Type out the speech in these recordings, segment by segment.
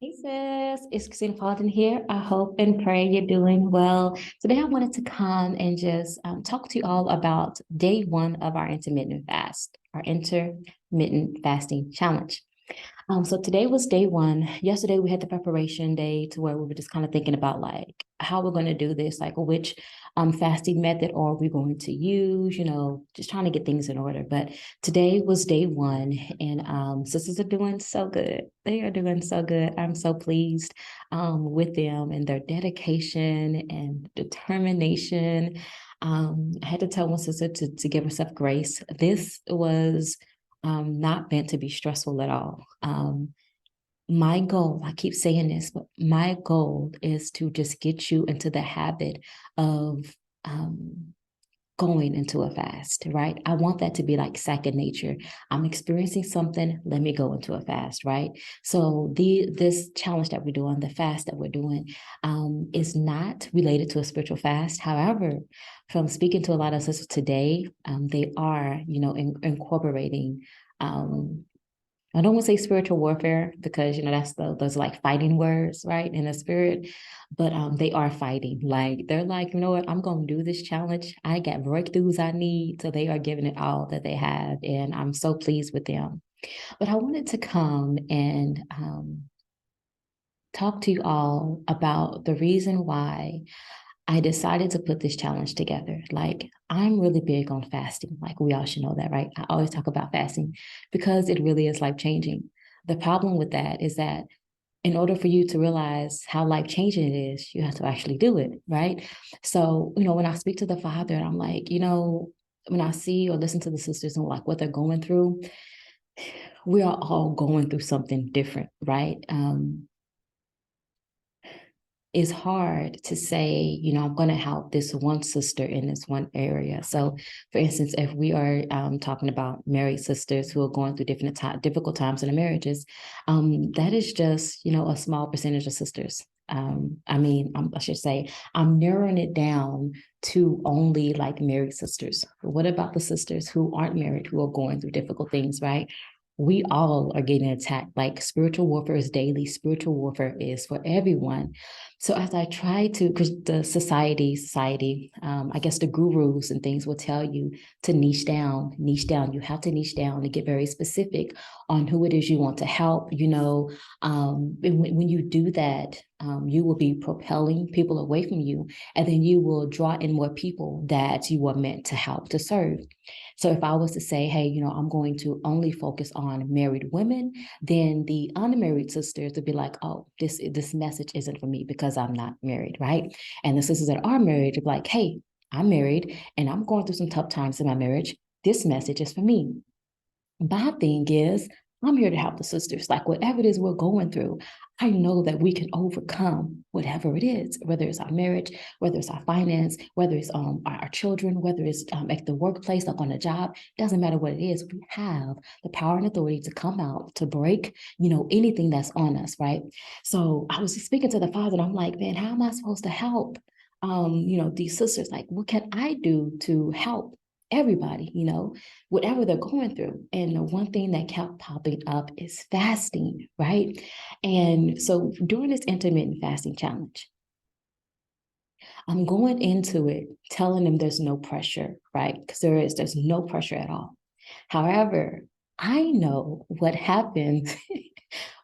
Hey sis, it's Christina Paulton here. I hope and pray you're doing well. Today I wanted to come and just talk to you all about day one of our intermittent fast, our intermittent fasting challenge. So today was day one. Yesterday we had the preparation day to where we were just kind of thinking about like how we're going to do this, like which fasting method are we going to use, just trying to get things in order. But today was day one, and sisters are doing so good. They are doing so good. I'm so pleased with them and their dedication and determination. I had to tell one sister to give herself grace. This was not meant to be stressful at all. My goal, I keep saying this, but my goal is to just get you into the habit of um, going into a fast, right? I want that to be like second nature. I'm experiencing something, let me go into a fast, right? So this challenge that we're doing, the fast that we're doing, is not related to a spiritual fast. However, from speaking to a lot of sisters today, they are, incorporating um, I don't want to say spiritual warfare because that's those like fighting words, right? In the spirit, but they are fighting. Like they're like, you know what? I'm gonna do this challenge. I got breakthroughs I need, so they are giving it all that they have, and I'm so pleased with them. But I wanted to come and talk to you all about the reason why I decided to put this challenge together. Like, I'm really big on fasting. Like, we all should know that, right? I always talk about fasting because it really is life changing. The problem with that is that in order for you to realize how life changing it is, you have to actually do it, right? So, when I speak to the Father, I'm like, when I see or listen to the sisters and like what they're going through, we are all going through something different, right? It's hard to say, I'm going to help this one sister in this one area. So, for instance, if we are talking about married sisters who are going through difficult times in their marriages, that is just, a small percentage of sisters. I should say, I'm narrowing it down to only like married sisters. What about the sisters who aren't married, who are going through difficult things, right? We all are getting attacked. Like spiritual warfare is daily, spiritual warfare is for everyone. So as I try to, because the society, I guess the gurus and things will tell you to niche down, niche down. You have to niche down and get very specific on who it is you want to help. And when you do that, you will be propelling people away from you, and then you will draw in more people that you are meant to help to serve. So if I was to say, hey, I'm going to only focus on married women, then the unmarried sisters would be like, oh, this message isn't for me because I'm not married, right? And the sisters that are married would be like, hey, I'm married and I'm going through some tough times in my marriage. This message is for me. My thing is, I'm here to help the sisters. Like whatever it is we're going through, I know that we can overcome whatever it is, whether it's our marriage, whether it's our finance, whether it's our children, whether it's at the workplace, like on a job. It doesn't matter what it is. We have the power and authority to come out to break, anything that's on us, right? So I was speaking to the Father, and I'm like, man, how am I supposed to help? These sisters, like, what can I do to help everybody? Whatever they're going through. And the one thing that kept popping up is fasting, right? And so during this intermittent fasting challenge, I'm going into it telling them there's no pressure, right? Because there's no pressure at all. However, I know what happens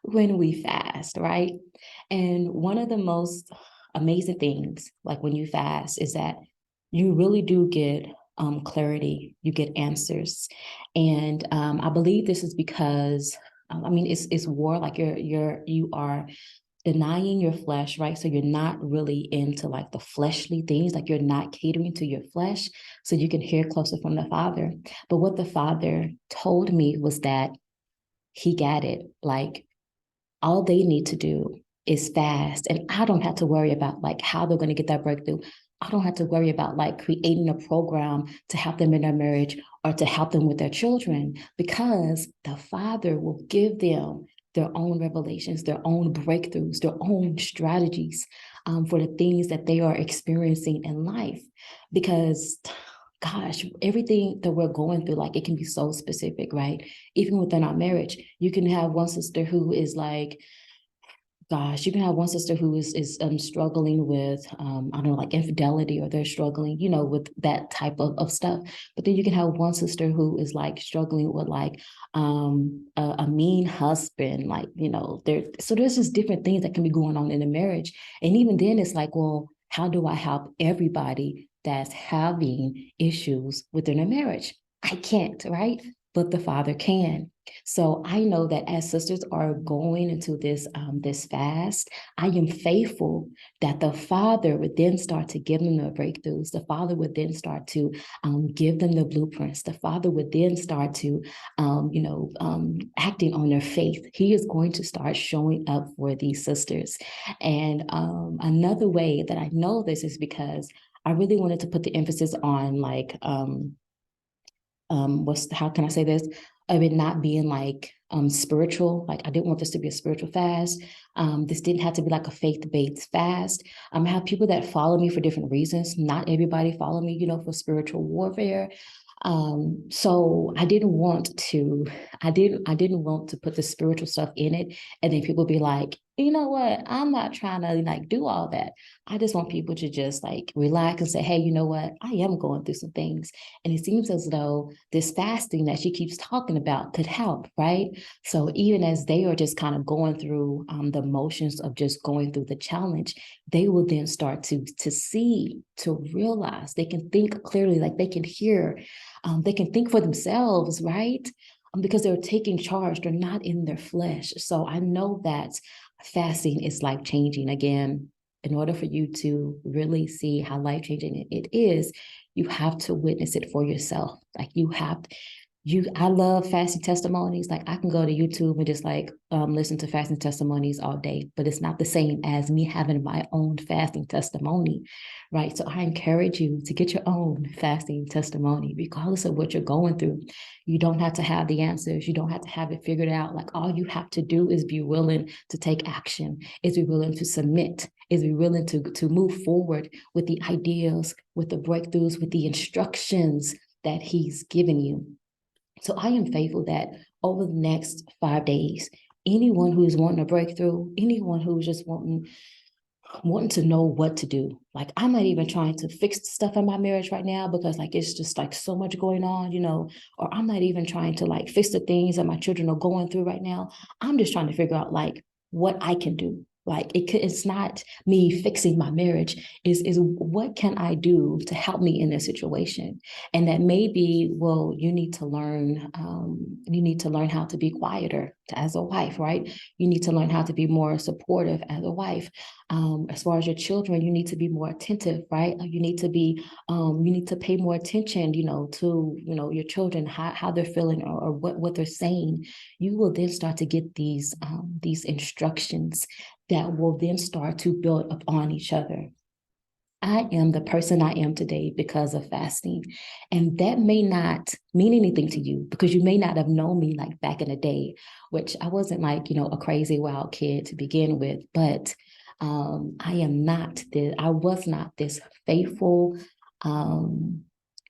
when we fast, right? And one of the most amazing things, like when you fast, is that you really do get clarity, you get answers. And I believe this is because it's war, like you are denying your flesh, right? So you're not really into like the fleshly things, like you're not catering to your flesh, so you can hear closer from the Father. But what the Father told me was that he got it. Like all they need to do is fast, and I don't have to worry about like how they're going to get that breakthrough. I don't have to worry about like creating a program to help them in their marriage or to help them with their children, because the Father will give them their own revelations, their own breakthroughs, their own strategies for the things that they are experiencing in life. Because gosh, everything that we're going through, like it can be so specific, right? Even within our marriage, you can have one sister who is like Gosh, you can have one sister who is struggling with I don't know, like infidelity, or they're struggling, with that type of stuff. But then you can have one sister who is like struggling with like a mean husband, like, there. So there's just different things that can be going on in a marriage, and even then it's like, well, how do I help everybody that's having issues within a marriage? I can't, right? But the Father can. So I know that as sisters are going into this fast, I am faithful that the Father would then start to give them the breakthroughs. The Father would then start to give them the blueprints. The Father would then start to, acting on their faith. He is going to start showing up for these sisters. And another way that I know this is because I really wanted to put the emphasis on like how can I say this, of it not being like spiritual. Like, I didn't want this to be a spiritual fast. This didn't have to be like a faith-based fast. I have people that follow me for different reasons. Not everybody follow me, for spiritual warfare. So I didn't want to put the spiritual stuff in it, and then people be like, you know what, I'm not trying to like do all that. I just want people to just like relax and say, hey, you know what, I am going through some things. And it seems as though this fasting that she keeps talking about could help, right? So even as they are just kind of going through the motions of just going through the challenge, they will then start to see, to realize, they can think clearly, like they can hear, they can think for themselves, right? Because they're taking charge, they're not in their flesh. So I know that fasting is life changing. Again, in order for you to really see how life changing it is, you have to witness it for yourself. Like, I love fasting testimonies. Like, I can go to YouTube and just like listen to fasting testimonies all day, but it's not the same as me having my own fasting testimony, right? So I encourage you to get your own fasting testimony, regardless of what you're going through. You don't have to have the answers. You don't have to have it figured out. Like, all you have to do is be willing to take action, is be willing to submit, is be willing to move forward with the ideas, with the breakthroughs, with the instructions that he's given you. So I am faithful that over the next 5 days, anyone who's wanting a breakthrough, anyone who's just wanting to know what to do. Like, I'm not even trying to fix stuff in my marriage right now, because like it's just like so much going on, or I'm not even trying to like fix the things that my children are going through right now. I'm just trying to figure out like what I can do. Like, it's not me fixing my marriage, is what can I do to help me in this situation? And that may be, well, you need to learn how to be quieter as a wife, right? You need to learn how to be more supportive as a wife. As far as your children, you need to be more attentive, right? You need to pay more attention, to, your children, how they're feeling, or what they're saying. You will then start to get these instructions that will then start to build upon each other. I am the person I am today because of fasting. And that may not mean anything to you, because you may not have known me like back in the day, which I wasn't like, a crazy wild kid to begin with. But I was not this faithful,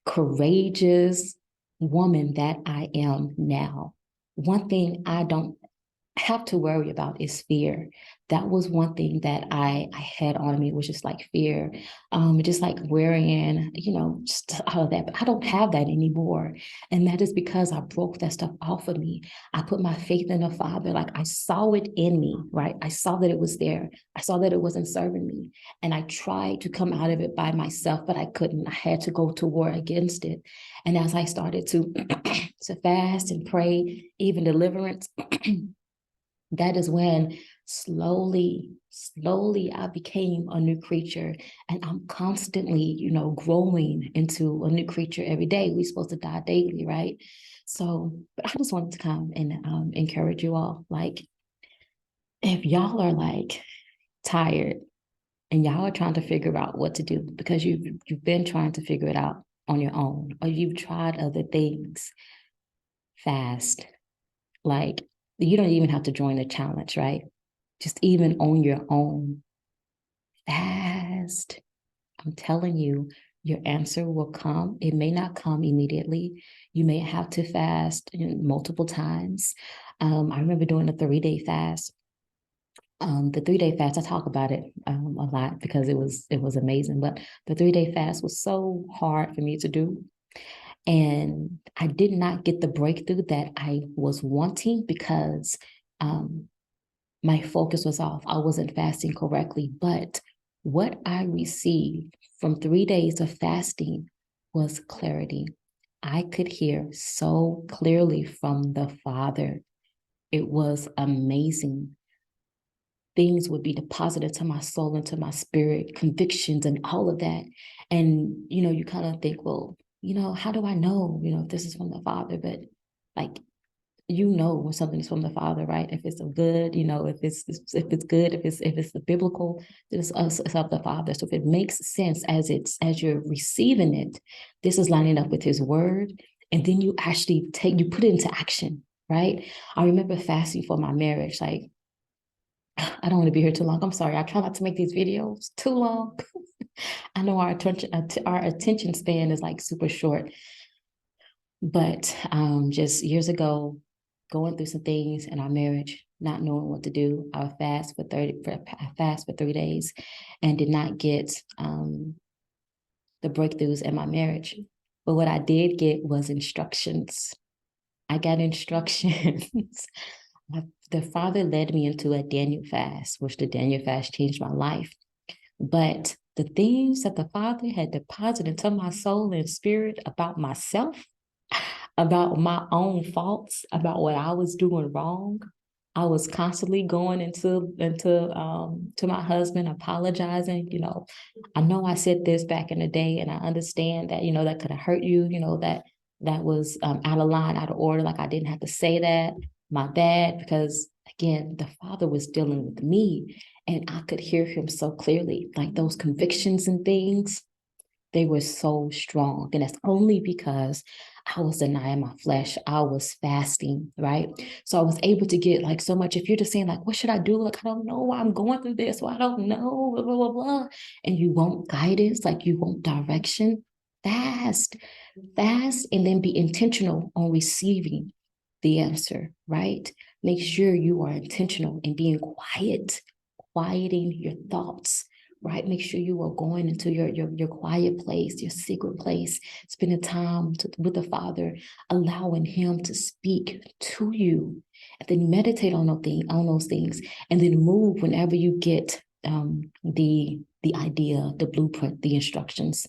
courageous woman that I am now. One thing I don't have to worry about is fear. That was one thing that I had on me, was just like fear, just like worrying, just all of that. But I don't have that anymore, and that is because I broke that stuff off of me. I put my faith in the Father. Like, I saw it in me, right? I saw that it was there. I saw that it wasn't serving me, and I tried to come out of it by myself, but I couldn't. I had to go to war against it. And as I started to to fast and pray, even deliverance. That is when slowly I became a new creature, and I'm constantly, growing into a new creature every day. We're supposed to die daily, right? So, but I just wanted to come and encourage you all. Like, if y'all are like tired and y'all are trying to figure out what to do, because you've been trying to figure it out on your own, or you've tried other things, fast. Like, you don't even have to join the challenge, right? Just even on your own, fast. I'm telling you, your answer will come. It may not come immediately. You may have to fast multiple times. I remember doing a 3-day fast. The 3 day fast, I talk about it a lot because it was amazing. But the 3 day fast was so hard for me to do. And I did not get the breakthrough that I was wanting because um, my focus was off. I wasn't fasting correctly. But what I received from 3 days of fasting was clarity. I could hear so clearly from the Father. It was amazing. Things would be deposited to my soul, into my spirit, convictions and all of that. And, you kind of think, well, how do I know, if this is from the Father? But like, when something is from the Father, right? If it's a good, if it's good, if it's the biblical, it's of the Father. So if it makes sense as you're receiving it, this is lining up with His Word, and then you actually you put it into action, right? I remember fasting for my marriage. Like, I don't want to be here too long. I'm sorry. I try not to make these videos too long. I know our attention span is like super short, but just years ago, going through some things in our marriage, not knowing what to do, I fast for 3 days, and did not get the breakthroughs in my marriage. But what I did get was instructions. I got instructions. The Father led me into a Daniel fast, which the Daniel fast changed my life. But the things that the Father had deposited into my soul and spirit about myself, about my own faults, about what I was doing wrong, I was constantly going into to my husband, apologizing. I know I said this back in the day, and I understand that that could have hurt you. That was out of line, out of order. Like, I didn't have to say that. My bad, because again, the Father was dealing with me, and I could hear Him so clearly. Like, those convictions and things, they were so strong. And that's only because I was denying my flesh. I was fasting, right? So I was able to get like so much. If you're just saying, like, what should I do? Like, I don't know why I'm going through this. Well, I don't know, blah, blah, blah, blah. And you want guidance, like you want direction, fast, and then be intentional on receiving the answer, right? Make sure you are intentional in being quiet, quieting your thoughts, right? Make sure you are going into your quiet place, your secret place, spending time with the Father, allowing Him to speak to you, and then meditate on those things, and then move whenever you get the idea, the blueprint, the instructions.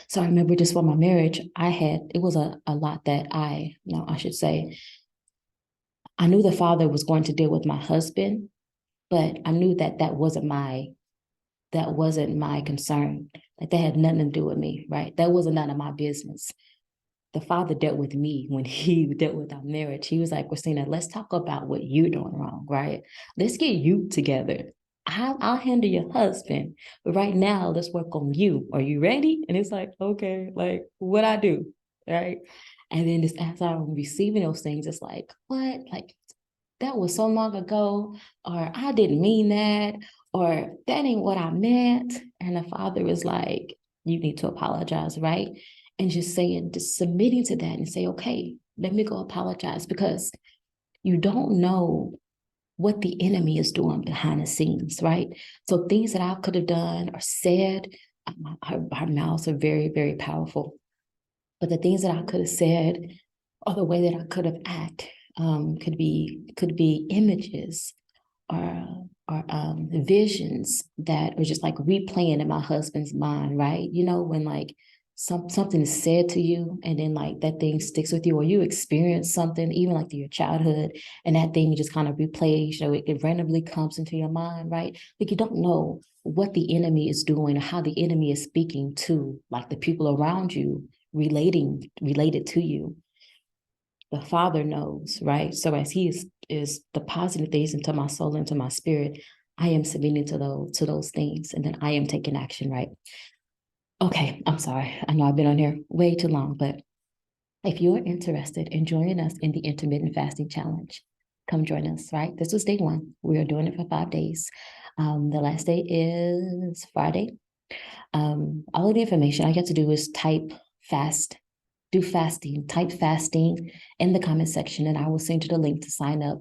So I remember just for my marriage, it was a lot that I should say, I knew the Father was going to deal with my husband, but I knew that wasn't my concern. Like, that had nothing to do with me, right? That wasn't none of my business. The Father dealt with me when He dealt with our marriage. He was like, Christina, let's talk about what you're doing wrong, right? Let's get you together. I'll handle your husband, but right now let's work on you. Are you ready? And it's like, okay, like, what I do, right? And then just as I'm receiving those things, it's like, what? Like, that was so long ago, or I didn't mean that, or that ain't what I meant. And the Father is like, you need to apologize, right? And just submitting to that and say, okay, let me go apologize, because you don't know what the enemy is doing behind the scenes, right? So things that I could have done or said, our mouths are very, very powerful. But the things that I could have said, or the way that I could have acted, could be images or visions that are just like replaying in my husband's mind, right? When like something is said to you, and then like that thing sticks with you, or you experience something even like through your childhood, and that thing just kind of replays, it randomly comes into your mind, right? Like, you don't know what the enemy is doing, or how the enemy is speaking to like the people around you, related to you. The Father knows, right? So as He is depositing things into my soul, into my spirit, I am submitting to those things, and then I am taking action, right? Okay, I'm sorry. I know I've been on here way too long, but if you're interested in joining us in the Intermittent Fasting Challenge, come join us, right? This was day 1. We are doing it for 5 days. The last day is Friday. All of the information I get to do is type fasting, type fasting in the comment section, and I will send you the link to sign up.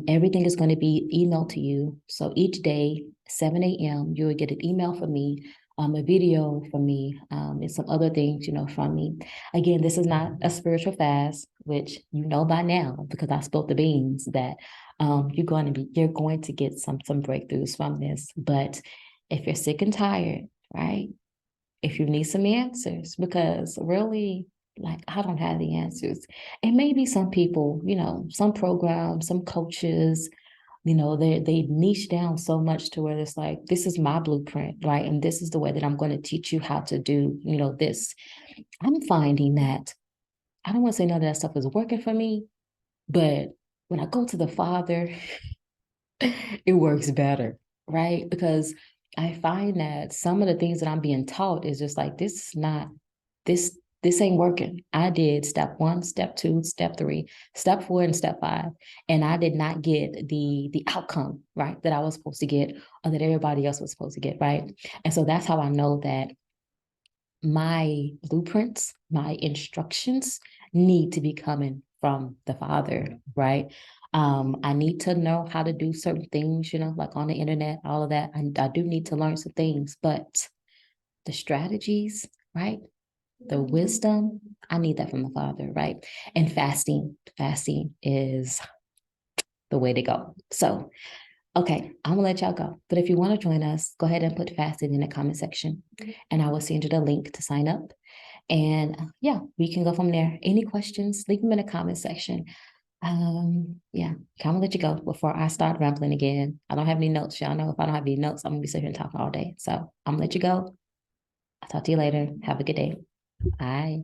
Everything is going to be emailed to you. So each day, 7 a.m., you will get an email from me, a video from me, and some other things, from me. Again, this is not a spiritual fast, which you know by now because I spilled the beans that you're going to get some breakthroughs from this. But if you're sick and tired, right? If you need some answers, because really, like, I don't have the answers. And maybe some people, some programs, some coaches, they niche down so much to where it's like, this is my blueprint, right? And this is the way that I'm going to teach you how to do, this. I'm finding that I don't want to say none of that stuff is working for me, but when I go to the Father, it works better, right? Because I find that some of the things that I'm being taught is just like, this is not this ain't working. I did step 1, step 2, step 3, step 4, and step 5, and I did not get the outcome, right, that I was supposed to get or that everybody else was supposed to get, right? And so that's how I know that my blueprints, my instructions need to be coming from the Father, right? I need to know how to do certain things, like on the internet, all of that. I do need to learn some things, but the strategies, right? The wisdom, I need that from the Father, right? And fasting is the way to go. So, okay, I'm gonna let y'all go. But if you want to join us, go ahead and put fasting in the comment section, and I will send you the link to sign up. And yeah, we can go from there. Any questions, leave them in the comment section. Yeah, I'm gonna let you go before I start rambling again. I don't have any notes. Y'all know if I don't have any notes, I'm gonna be sitting here talking all day. So I'm gonna let you go. I'll talk to you later. Have a good day. Bye.